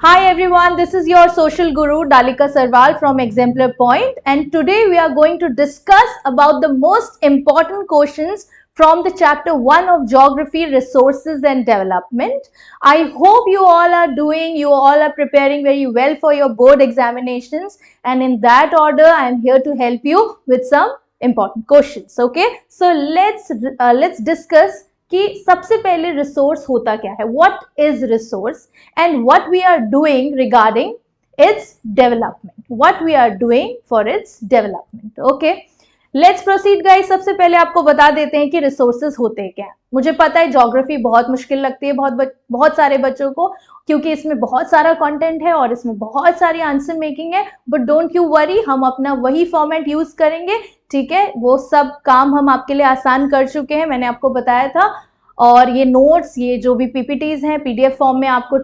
Hi everyone, this is your social guru Dalika Sarwal from Exemplar Point, and today we are going to discuss about the most important questions from the chapter 1 of Geography, Resources and Development. I hope you all are preparing very well for your board examinations, and in that order I am here to help you with some important questions. Okay, so let's discuss कि सबसे पहले resource होता क्या है, what is resource and what we are doing regarding its development, what we are doing for its development. Okay, let's proceed guys. सबसे पहले आपको बता देते हैं कि रिसोर्सेज होते क्या है. मुझे पता है ज्योग्राफी बहुत मुश्किल लगती है बहुत सारे बच्चों को, क्योंकि इसमें बहुत सारा कंटेंट है और इसमें बहुत सारी आंसर मेकिंग है. बट डोंट यू वरी, हम अपना वही फॉर्मेट यूज करेंगे. ठीक है, वो सब काम हम आपके लिए आसान कर चुके हैं, मैंने आपको बताया था. और ये नोट्स, ये जो भी पीपीटीज हैं, पीडीएफ फॉर्म में आपको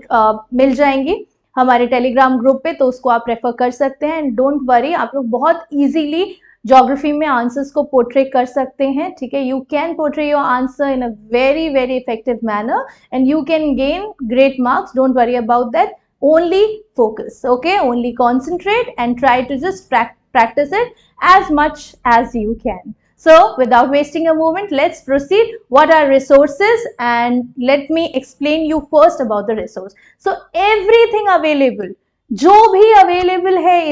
मिल जाएंगी हमारे टेलीग्राम ग्रुप पे, तो उसको आप रेफर कर सकते हैं. एंड डोंट वरी, आप लोग बहुत इजीली ज्योग्राफी में आंसर्स को पोर्ट्रे कर सकते हैं. ठीक है, you can portray your answer in a very very effective manner and you can gain great marks. Don't worry about that. Only focus, okay, only concentrate and try to just practice it as much as you can. So without wasting a moment, let's proceed. What are resources? And let me explain you first about the resource. So everything available, जो भी available है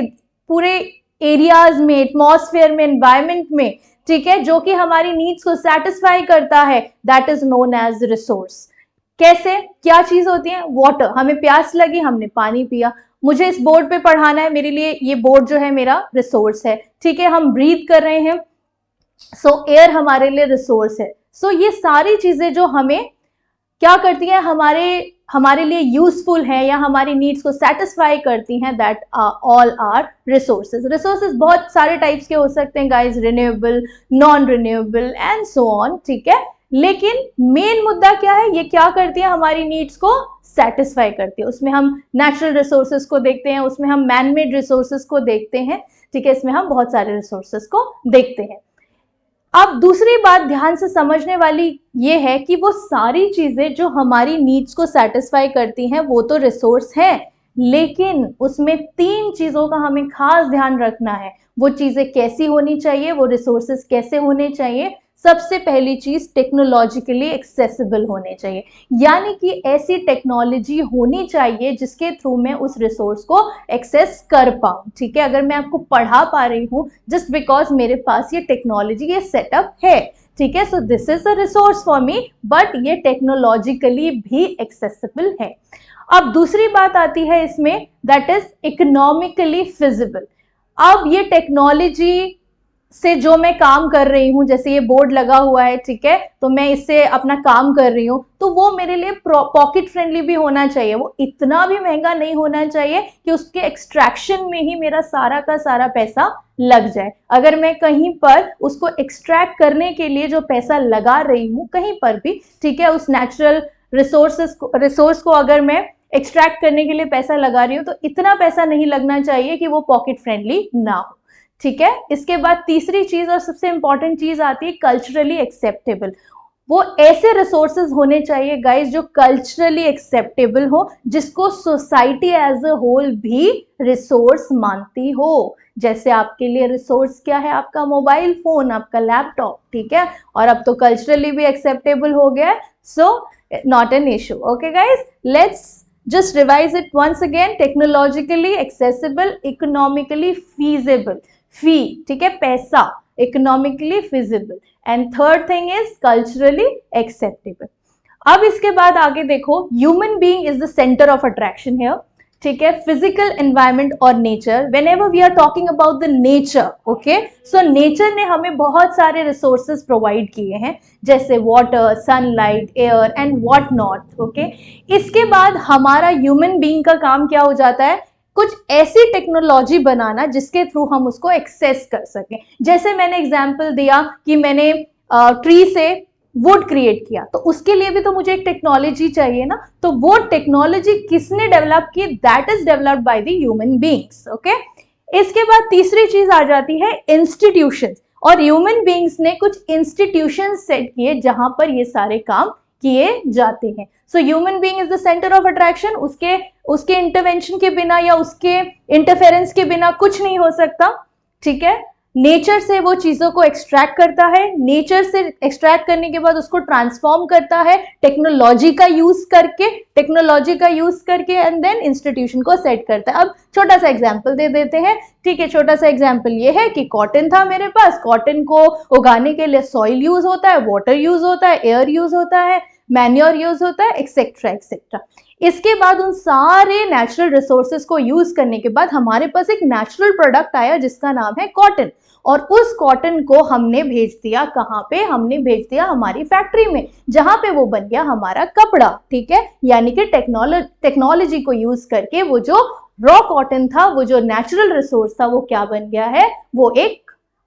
पूरे areas में, atmosphere में, environment में, ठीक है, जो कि हमारी needs को satisfy करता है, that is known as resource. कैसे, क्या चीज होती है? वाटर. हमें प्यास लगी, हमने पानी पिया. मुझे इस बोर्ड पे पढ़ाना है, मेरे लिए ये बोर्ड जो है मेरा रिसोर्स है. ठीक है, हम ब्रीथ कर रहे हैं, सो एयर हमारे लिए रिसोर्स है. सो ये सारी चीजें जो हमें क्या करती है, हमारे लिए यूजफुल है या हमारी नीड्स को सेटिस्फाई करती हैं, that all are resources. Resources बहुत सारे टाइप्स के हो सकते हैं guys, renewable, non renewable and so on. ठीक है, लेकिन मेन मुद्दा क्या है, ये क्या करती है, हमारी नीड्स को सेटिस्फाई करती है. उसमें हम नेचुरल रिसोर्सेज को देखते हैं, उसमें हम मैन मेड रिसोर्सेज को देखते हैं. ठीक है, इसमें हम बहुत सारे रिसोर्सेज को देखते हैं. अब दूसरी बात ध्यान से समझने वाली ये है कि वो सारी चीजें जो हमारी नीड्स को सेटिस्फाई करती हैं वो तो रिसोर्स है, लेकिन उसमें 3 चीजों का हमें खास ध्यान रखना है. वो चीजें कैसी होनी चाहिए, वो रिसोर्सेज कैसे होने चाहिए. सबसे पहली चीज, टेक्नोलॉजिकली एक्सेसिबल होने चाहिए, यानी कि ऐसी टेक्नोलॉजी होनी चाहिए जिसके थ्रू मैं उस रिसोर्स को एक्सेस कर पाऊं. ठीक है, अगर मैं आपको पढ़ा पा रही हूं जस्ट बिकॉज मेरे पास ये टेक्नोलॉजी, ये सेटअप है. ठीक है, so this is a resource for me, but ये टेक्नोलॉजिकली भी एक्सेसिबल है. अब दूसरी बात आती है इसमें, दैट इज इकोनॉमिकली फिजिबल. अब ये टेक्नोलॉजी से जो मैं काम कर रही हूँ, जैसे ये बोर्ड लगा हुआ है, ठीक है, तो मैं इससे अपना काम कर रही हूँ, तो वो मेरे लिए पॉकेट फ्रेंडली भी होना चाहिए. वो इतना भी महंगा नहीं होना चाहिए कि उसके एक्सट्रैक्शन में ही मेरा सारा का सारा पैसा लग जाए. अगर मैं कहीं पर उसको एक्सट्रैक्ट करने के लिए जो पैसा लगा रही हूँ कहीं पर भी, ठीक है, उस नेचुरल रिसोर्स को अगर मैं एक्सट्रैक्ट करने के लिए पैसा लगा रही हूँ, तो इतना पैसा नहीं लगना चाहिए कि वो पॉकेट फ्रेंडली ना हो. ठीक है, इसके बाद तीसरी चीज और सबसे इंपॉर्टेंट चीज आती है कल्चरली एक्सेप्टेबल. वो ऐसे रिसोर्सेज होने चाहिए गाइस जो कल्चरली एक्सेप्टेबल हो, जिसको सोसाइटी एज अ होल भी रिसोर्स मानती हो. जैसे आपके लिए रिसोर्स क्या है, आपका मोबाइल फोन, आपका लैपटॉप. ठीक है, और अब तो कल्चरली भी एक्सेप्टेबल हो गया है, so not an issue. Okay guys, let's just revise it once again. Technologically accessible, economically feasible, fee, ठीक है, पैसा, economically feasible, and third thing is culturally acceptable. अब इसके बाद आगे देखो, human being is the centre of attraction here. ठीक है, फिजिकल एनवायरनमेंट और nature. Whenever we are talking about the nature, okay, so nature ने हमें बहुत सारे रिसोर्सेज प्रोवाइड किए हैं, जैसे water, sunlight, air and what not. Okay, इसके बाद हमारा ह्यूमन बीइंग का काम क्या हो जाता है, कुछ ऐसी टेक्नोलॉजी बनाना जिसके थ्रू हम उसको एक्सेस कर सकें. जैसे मैंने एग्जांपल दिया कि मैंने ट्री से वुड क्रिएट किया, तो उसके लिए भी तो मुझे एक टेक्नोलॉजी चाहिए ना. तो वो टेक्नोलॉजी किसने डेवलप की, that is developed by the human beings. Okay, इसके बाद तीसरी चीज आ जाती है इंस्टीट्यूशंस, और ह्यूमन बीइंग्स ने कुछ इंस्टीट्यूशंस सेट किए जहां पर ये सारे काम किए जाते हैं। So human being is the centre of attraction, उसके इंटरवेंशन के बिना या उसके इंटरफेरेंस के बिना कुछ नहीं हो सकता, ठीक है। नेचर से वो चीजों को एक्सट्रैक्ट करता है, नेचर से एक्सट्रैक्ट करने के बाद उसको ट्रांसफॉर्म करता है टेक्नोलॉजी का यूज करके एंड देन इंस्टीट्यूशन को सेट करता है। अब छोटा सा एग्जांपल दे देते हैं, ठीक है। छोटा सा एग्जांपल ये है कि कॉटन था मेरे पास, कॉटन को उगाने के लिए सॉइल यूज होता है, वाटर यूज होता है, एयर यूज होता है, मैन्योर यूज होता है, एक्सेट्रा एक्सेट्रा। इसके बाद उन सारे नेचुरल रिसोर्सेज को यूज करने के बाद हमारे पास एक नेचुरल प्रोडक्ट आया जिसका नाम है कॉटन, और उस कॉटन को हमने भेज दिया कहाँ पे, हमने भेज दिया हमारी फैक्ट्री में, जहां पे वो बन गया हमारा कपड़ा, ठीक है। यानी कि टेक्नोलॉजी को यूज करके वो जो रॉ कॉटन था, वो जो नेचुरल रिसोर्स था, वो क्या बन गया है,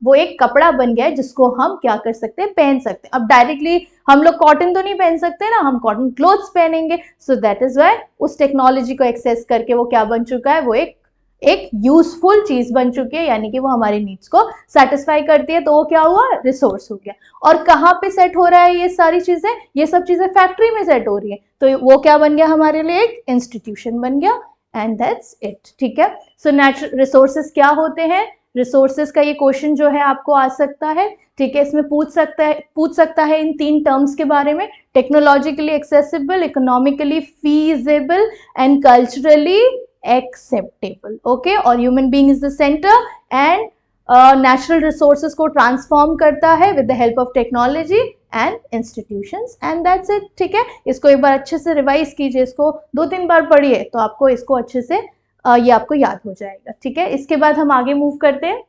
वो एक कपड़ा बन गया है जिसको हम क्या कर सकते हैं, पहन सकते हैं। अब डायरेक्टली हम लोग कॉटन तो नहीं पहन सकते ना, हम कॉटन क्लोथ्स पहनेंगे। सो दैट इज वाई उस टेक्नोलॉजी को एक्सेस करके वो क्या बन चुका है, वो एक यूजफुल चीज बन चुकी है, यानी कि वो हमारे नीड्स को सेटिस्फाई करती है। तो वो क्या हुआ, रिसोर्स हो गया। और कहाँ पे सेट हो रहा है ये सारी चीजें, ये सब चीजें फैक्ट्री में सेट हो रही है, तो वो क्या बन गया हमारे लिए, एक इंस्टीट्यूशन बन गया, एंड दैट्स इट, ठीक है। सो नेचुरल रिसोर्सेज क्या होते हैं, रिसोर्सेज का ये क्वेश्चन जो है आपको आ सकता है, ठीक है। इसमें पूछ सकता है इन 3 टर्म्स के बारे में, technologically accessible, economically feasible and culturally acceptable, okay. और human being is the centre and natural resources को ट्रांसफॉर्म करता है with the help of technology and institutions, and that's it, ठीक है। इसको एक बार अच्छे से रिवाइज कीजिए, इसको 2-3 बार पढ़िए तो आपको इसको अच्छे से ये आपको याद हो जाएगा, ठीक है। इसके बाद हम आगे मूव करते हैं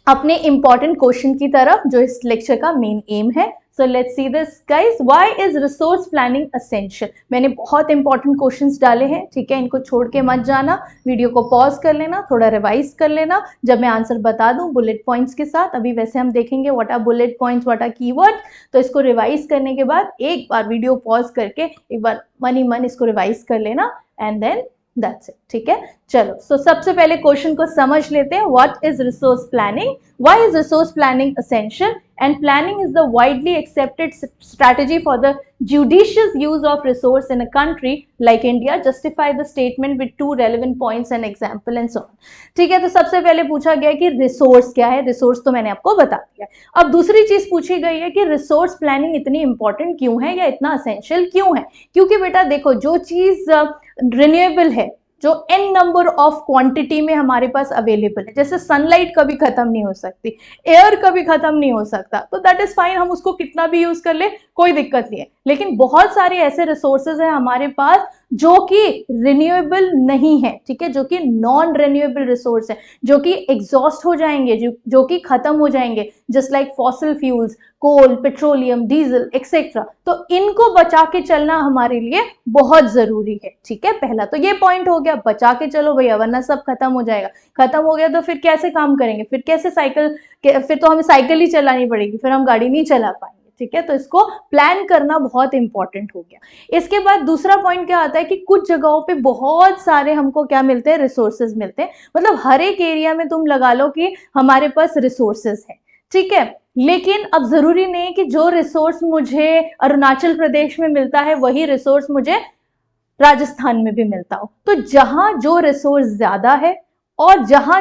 अपने इंपॉर्टेंट क्वेश्चन की तरफ, जो इस लेक्चर का मेन एम है। So let's see this guys, why is resource planning essential. मैंने बहुत इंपॉर्टेंट क्वेश्चंस डाले हैं, ठीक है। इनको छोड़ के मत जाना, वीडियो को पॉज कर लेना, थोड़ा रिवाइज कर लेना, जब मैं आंसर बता दूं बुलेट पॉइंट्स के साथ। अभी वैसे हम देखेंगे what are bullet points, what are keyword, तो इसको रिवाइज करने के बाद एक बार वीडियो पॉज करके एक बार मन ही मन इसको रिवाइज कर लेना, एंड देन दैट्स इट, ठीक है। चलो, सो सबसे पहले क्वेश्चन को समझ लेते हैं। What is resource planning, why is resource planning essential, and planning is the widely accepted strategy for the judicious use of resource in a country like India. Justify the statement with 2 relevant points and example and so on. ठीक है, तो सबसे पहले पूछा गया कि resource क्या है, रिसोर्स तो मैंने आपको बता दिया। अब दूसरी चीज पूछी गई है कि रिसोर्स प्लानिंग इतनी इंपॉर्टेंट क्यों है या इतना असेंशियल क्यों है। क्योंकि बेटा देखो, जो चीज रिन्यूएबल है, जो n नंबर ऑफ क्वांटिटी में हमारे पास अवेलेबल है, जैसे सनलाइट कभी खत्म नहीं हो सकती, एयर कभी खत्म नहीं हो सकता, तो दैट इज फाइन, हम उसको कितना भी यूज कर ले कोई दिक्कत नहीं है। लेकिन बहुत सारे ऐसे रिसोर्सेज हैं हमारे पास जो कि रिन्यूएबल नहीं है, ठीक है, जो कि नॉन रिन्यूएबल रिसोर्स है, जो कि एग्जॉस्ट हो जाएंगे, जो कि खत्म हो जाएंगे, जस्ट लाइक फॉसिल फ्यूल्स, कोल, पेट्रोलियम, डीजल एक्सेट्रा। तो इनको बचा के चलना हमारे लिए बहुत जरूरी है, ठीक है। पहला तो ये पॉइंट हो गया, बचा के चलो भैया, वरना सब खत्म हो जाएगा। खत्म हो गया तो फिर कैसे काम करेंगे, फिर कैसे फिर तो हमें साइकिल ही चलानी पड़ेगी, फिर हम गाड़ी नहीं चला पाएंगे, ठीक है। तो इसको प्लान करना बहुत इंपॉर्टेंट हो गया। इसके बाद दूसरा पॉइंट क्या आता है कि कुछ जगहों पे बहुत सारे हमको क्या मिलते हैं, रिसोर्सेज मिलते हैं। मतलब हर एक एरिया में तुम लगा लो कि हमारे पास रिसोर्सेज है, ठीक है। लेकिन अब जरूरी नहीं कि जो रिसोर्स मुझे अरुणाचल प्रदेश में मिलता है वही रिसोर्स मुझे राजस्थान में भी मिलता हो। तो जहां जो रिसोर्स ज्यादा है और जहां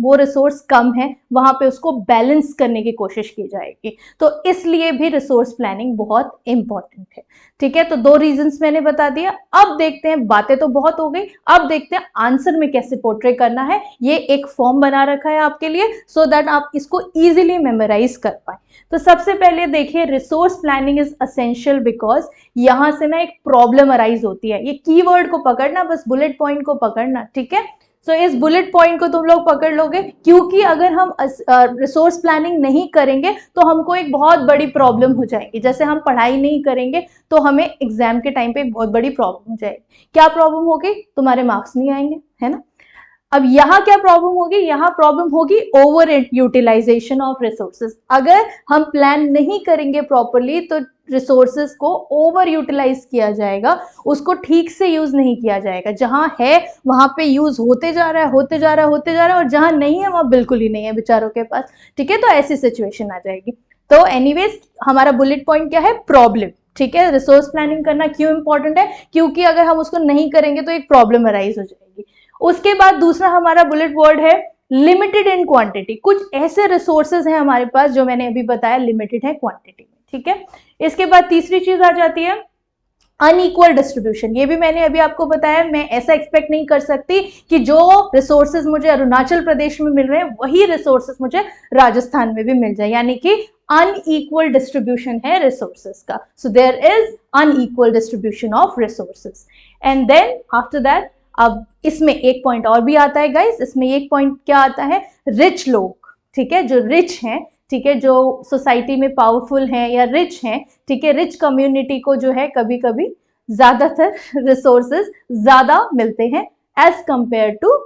वो रिसोर्स कम है, वहां पे उसको बैलेंस करने की कोशिश की जाएगी। तो इसलिए भी रिसोर्स प्लानिंग बहुत इंपॉर्टेंट है, ठीक है। तो 2 रीजंस मैंने बता दिया। अब देखते हैं, बातें तो बहुत हो गई, अब देखते हैं आंसर में कैसे पोर्ट्रे करना है। ये एक फॉर्म बना रखा है आपके लिए सो दैट आप इसको इजीली मेमोराइज कर पाए। तो सबसे पहले देखिए, resource planning is essential because यहां से ना एक प्रॉब्लम अराइज होती है। ये कीवर्ड को पकड़ना, बस बुलेट पॉइंट को पकड़ना, ठीक है। तो इस बुलेट पॉइंट को तुम लोग पकड़ लोगे, क्योंकि अगर हम रिसोर्स प्लानिंग नहीं करेंगे तो हमको एक बहुत बड़ी प्रॉब्लम हो जाएगी। जैसे हम पढ़ाई नहीं करेंगे तो हमें एग्जाम के टाइम पे एक बहुत बड़ी प्रॉब्लम हो जाएगी। क्या प्रॉब्लम होगी, तुम्हारे मार्क्स नहीं आएंगे, है ना। अब यहाँ क्या प्रॉब्लम होगी, यहाँ प्रॉब्लम होगी ओवर यूटिलाइजेशन ऑफ रिसोर्सेज। अगर हम प्लान नहीं करेंगे प्रॉपरली तो रिसोर्सेज को ओवर यूटिलाइज किया जाएगा, उसको ठीक से यूज नहीं किया जाएगा। जहां है वहां पे यूज होते जा रहा है, और जहां नहीं है वहां बिल्कुल ही नहीं है बेचारों के पास, ठीक है। तो ऐसी सिचुएशन आ जाएगी। तो एनीवेज हमारा बुलेट पॉइंट क्या है, प्रॉब्लम, ठीक है, रिसोर्स प्लानिंग करना क्यों इंपॉर्टेंट है, क्योंकि अगर हम उसको नहीं करेंगे तो एक प्रॉब्लम अराइज हो जाएगी। उसके बाद दूसरा हमारा बुलेट वर्ड है लिमिटेड इन क्वांटिटी। कुछ ऐसे रिसोर्सेज हैं हमारे पास जो मैंने अभी बताया लिमिटेड है क्वांटिटी में, ठीक है। इसके बाद तीसरी चीज आ जाती है अनइक्वल डिस्ट्रीब्यूशन। ये भी मैंने अभी आपको बताया, मैं ऐसा एक्सपेक्ट नहीं कर सकती कि जो रिसोर्सेज मुझे अरुणाचल प्रदेश में मिल रहे हैं वही रिसोर्सेज मुझे राजस्थान में भी मिल जाए, यानी कि अनइक्वल डिस्ट्रीब्यूशन है रिसोर्सेज का। So there is unequal distribution of resources. And then after that अब इसमें एक पॉइंट और भी आता है गाइस, इसमें एक पॉइंट क्या आता है, रिच लोग, ठीक है, जो रिच हैं, ठीक है, जो सोसाइटी में पावरफुल हैं या रिच हैं, ठीक है, रिच कम्युनिटी को जो है कभी कभी ज्यादातर रिसोर्सेज ज्यादा मिलते हैं as compare to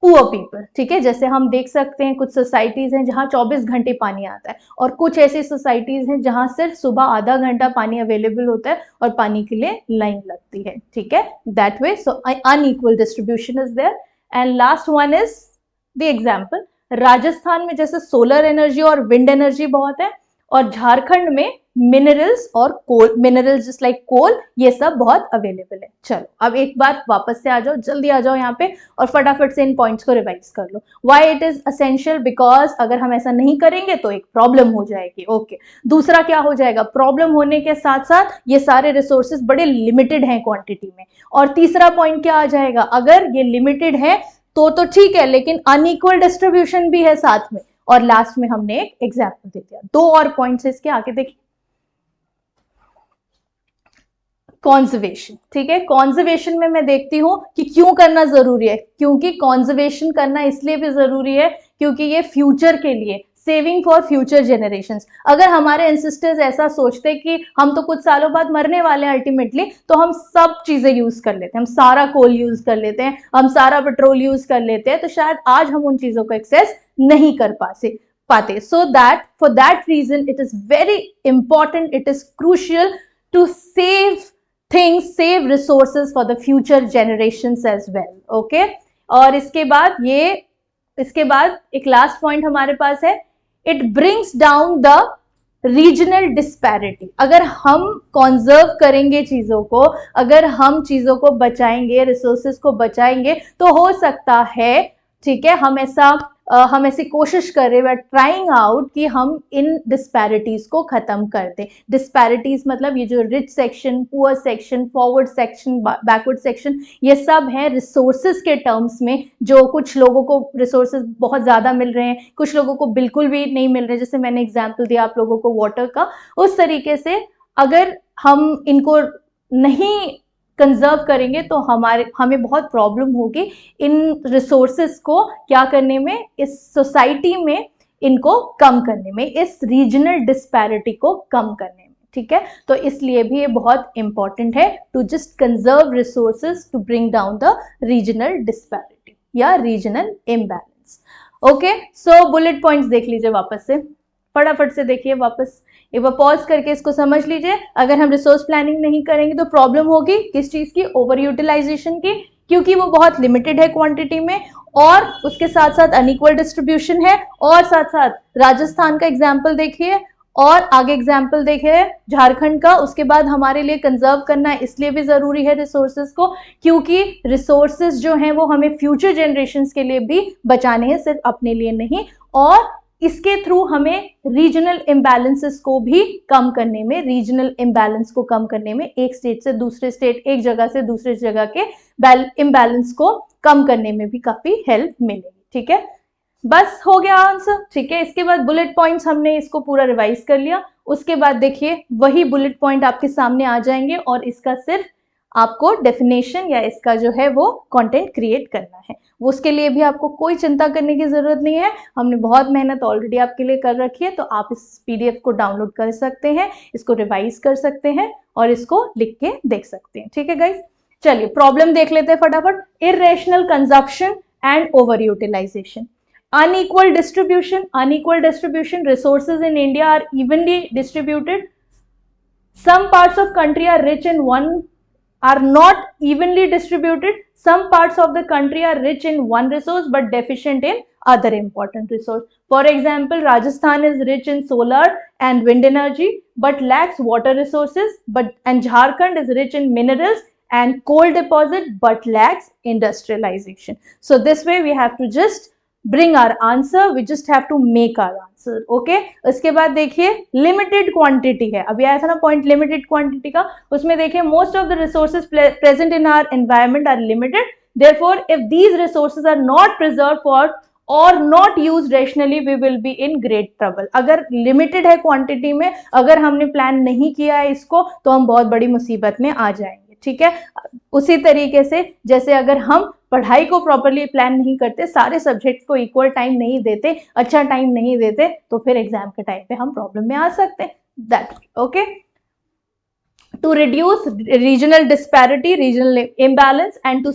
poor people, ठीक है। जैसे हम देख सकते हैं कुछ सोसाइटीज हैं जहां 24 घंटे पानी आता है और कुछ ऐसी सोसाइटीज हैं जहां सिर्फ सुबह आधा घंटा पानी अवेलेबल होता है और पानी के लिए लाइन लगती है, ठीक है, that way. So unequal distribution is there. And last one is the example, Rajasthan में जैसे सोलर एनर्जी और विंड एनर्जी बहुत है और झारखंड में मिनरल्स और coal, minerals just like coal, ये सब बहुत अवेलेबल है। चलो अब एक बार वापस से आ जाओ, जल्दी आ जाओ यहाँ पे और फटाफट से इन पॉइंट्स को रिवाइज कर लो। Why it is essential, because अगर हम ऐसा नहीं करेंगे तो एक प्रॉब्लम हो जाएगी। ओके, दूसरा क्या हो जाएगा, प्रॉब्लम होने के साथ साथ ये सारे रिसोर्सेज बड़े लिमिटेड हैं क्वांटिटी में। और तीसरा पॉइंट क्या आ जाएगा, अगर ये लिमिटेड है तो ठीक है, लेकिन अनइक्वल डिस्ट्रीब्यूशन भी है साथ में। और लास्ट में हमने एक एग्जाम्पल दे दिया। दो और पॉइंट्स इसके आगे देखिए, कॉन्जर्वेशन, ठीक है। कॉन्जर्वेशन में मैं देखती हूं कि क्यों करना जरूरी है, क्योंकि कॉन्जर्वेशन करना इसलिए भी जरूरी है क्योंकि ये फ्यूचर के लिए, सेविंग फॉर फ्यूचर जनरेशंस। अगर हमारे एंसेस्टर्स ऐसा सोचते कि हम तो कुछ सालों बाद मरने वाले हैं अल्टीमेटली, तो हम सब चीजें यूज कर लेते हैं, हम सारा कोल यूज कर लेते हैं, हम सारा पेट्रोल यूज कर लेते हैं, तो शायद आज हम उन चीजों को एक्सेस नहीं कर पाते। So that for that reason it is very important, it is crucial to save things, save resources for the future generations as well, okay। और इसके बाद एक लास्ट पॉइंट हमारे पास है, it brings down the regional disparity. अगर हम conserve करेंगे चीजों को, अगर हम चीजों को बचाएंगे, रिसोर्सेज को बचाएंगे, तो हो सकता है, ठीक है, हम ऐसी कोशिश कर रहे हैं, ट्राइंग आउट कि हम इन डिस्पैरिटीज को खत्म कर दें। डिस्पैरिटीज मतलब ये जो rich section, poor section, forward section, backward section, ये सब है रिसोर्सेज के टर्म्स में। जो कुछ लोगों को रिसोर्सेज बहुत ज्यादा मिल रहे हैं, कुछ लोगों को बिल्कुल भी नहीं मिल रहे, जैसे मैंने एग्जाम्पल दिया आप लोगों को वाटर का। उस तरीके से अगर हम इनको नहीं कंजर्व करेंगे तो हमें बहुत प्रॉब्लम होगी इन रिसोर्सेज को क्या करने में, इस सोसाइटी में इनको कम करने में, इस रीजनल डिस्पैरिटी को कम करने में, ठीक है। तो इसलिए भी ये बहुत इंपॉर्टेंट है to just conserve resources to bring down the regional disparity या regional imbalance. Okay, so bullet points देख लीजिए वापस से, फटाफट से देखिए वापस, एक बार पॉज करके इसको समझ लीजिए। अगर हम रिसोर्स प्लानिंग नहीं करेंगे तो प्रॉब्लम होगी किस चीज की, ओवर यूटिलाइजेशन की, क्योंकि वो बहुत लिमिटेड है क्वांटिटी में, और उसके साथ साथ अनइक्वल डिस्ट्रीब्यूशन है, और साथ साथ राजस्थान का एग्जाम्पल देखिए और आगे एग्जाम्पल देखिए झारखंड का। उसके बाद हमारे लिए कंजर्व करना इसलिए भी जरूरी है रिसोर्सेज को, क्योंकि रिसोर्सेज जो हैं वो हमें फ्यूचर जनरेशंस के लिए भी बचाने हैं, सिर्फ अपने लिए नहीं। और इसके थ्रू हमें रीजनल इम्बैलेंसेस को भी कम करने में, रीजनल इम्बैलेंस को कम करने में, एक स्टेट से दूसरे स्टेट, एक जगह से दूसरे जगह के इम्बैलेंस को कम करने में भी काफी हेल्प मिलेगी, ठीक है। बस हो गया आंसर, ठीक है। इसके बाद बुलेट पॉइंट्स हमने इसको पूरा रिवाइज कर लिया। उसके बाद देखिए वही बुलेट पॉइंट आपके सामने आ जाएंगे और इसका सिर्फ आपको डेफिनेशन या इसका जो है वो कंटेंट क्रिएट करना है। उसके लिए भी आपको कोई चिंता करने की जरूरत नहीं है, हमने बहुत मेहनत ऑलरेडी आपके लिए कर रखी है। तो आप इस पीडीएफ को डाउनलोड कर सकते हैं, इसको रिवाइज कर सकते हैं और इसको लिख के देख सकते हैं, ठीक है गाइस। चलिए प्रॉब्लम देख लेते हैं फटाफट। Irrational consumption and over utilization, unequal distribution, resources in India are evenly distributed. Some parts of country are rich in one are not evenly distributed. Some parts of the country are rich in one resource but deficient in other important resource. For example, Rajasthan is rich in solar and wind energy but lacks water resources, and Jharkhand is rich in minerals and coal deposit but lacks industrialization. So this way we have to just bring our answer, we just have to make our answer. okay? उसके बाद देखिए limited quantity है, अभी आया था ना point limited quantity का, उसमें देखिए most of the resources present in our environment are limited, therefore if these resources are not preserved for or not used rationally we will be in great trouble. अगर limited है quantity में, अगर हमने plan नहीं किया है इसको तो हम बहुत बड़ी मुसीबत में आ जाएंगे. ठीक है, उसी तरीके से जैसे अगर हम पढ़ाई को प्रॉपरली प्लान नहीं करते, सारे सब्जेक्ट को इक्वल टाइम नहीं देते, अच्छा टाइम नहीं देते, तो फिर एग्जाम के टाइम पे हम प्रॉब्लम में आ सकते हैं. That okay. To reduce regional disparity, regional imbalance, and to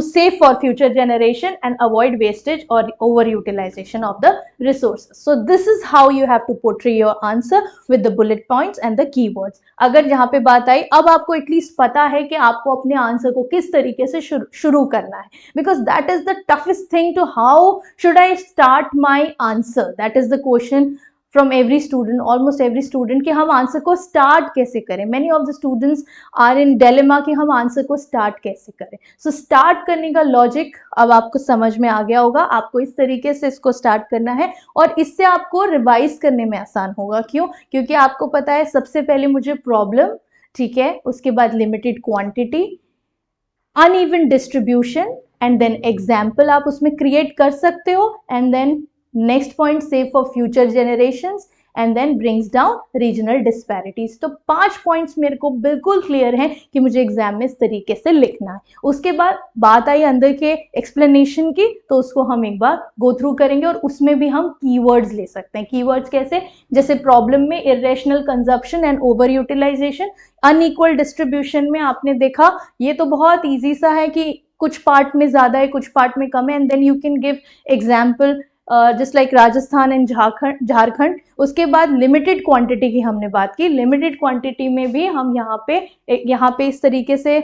save for future generation and avoid wastage or overutilization of the resources. So this is how you have to portray your answer with the bullet points and the keywords. अगर यहाँ पे बात आई, अब आपको at least पता है कि आपको अपने आंसर को किस तरीके से शुरू करना है, because that is the toughest thing to how should I start my answer. That is the question from every student, almost every student, कि हम आंसर को स्टार्ट कैसे करें. many of the students are in dilemma कि हम answer को start कैसे करें. so स्टार्ट करने का लॉजिक अब आपको समझ में आ गया होगा. आपको इस तरीके से इसको स्टार्ट करना है और इससे आपको रिवाइज करने में आसान होगा. क्यों? क्योंकि आपको पता है सबसे पहले मुझे प्रॉब्लम, ठीक है, उसके बाद limited quantity, uneven distribution and then example आप उसमें क्रिएट कर सकते हो, and then next point, save for future generations, and then brings down regional disparities. तो 5 पॉइंट्स मेरे को बिल्कुल क्लियर हैं कि मुझे एग्जाम में इस तरीके से लिखना है. उसके बाद बात आई अंदर के एक्सप्लेनेशन की, तो उसको हम एक बार गो थ्रू करेंगे और उसमें भी हम कीवर्ड्स ले सकते हैं. कीवर्ड्स कैसे? जैसे प्रॉब्लम में irrational consumption and over utilization, unequal distribution में आपने देखा ये तो बहुत ईजी सा है कि कुछ पार्ट में ज़्यादा है कुछ पार्ट में कम है, and then you can give example just like Rajasthan and Jharkhand. उसके बाद लिमिटेड क्वांटिटी की हमने बात की. लिमिटेड क्वांटिटी में भी हम यहाँ पे इस तरीके से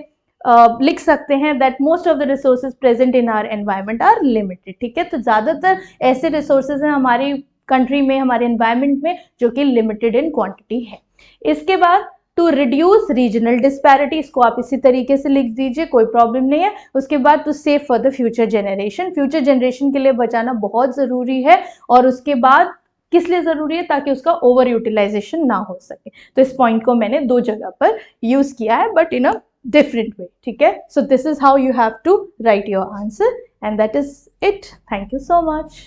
लिख सकते हैं that most of the resources present in our environment are limited. ठीक है, तो ज़्यादातर ऐसे रिसोर्सेज हैं हमारी कंट्री में, हमारे एनवायरनमेंट में, जो कि लिमिटेड इन क्वांटिटी है. इसके बाद टू रिड्यूस रीजनल डिस्पैरिटी, इसको आप इसी तरीके से लिख दीजिए, कोई प्रॉब्लम नहीं है. उसके बाद to save for the future generation, future generation के लिए बचाना बहुत ज़रूरी है. और उसके बाद किस लिए ज़रूरी है? ताकि उसका ओवर यूटिलाइजेशन ना हो सके. तो इस पॉइंट को मैंने 2 जगह पर यूज़ किया है, but in a different way. ठीक है, so this is how you have to write your answer, and that is it. Thank you so much.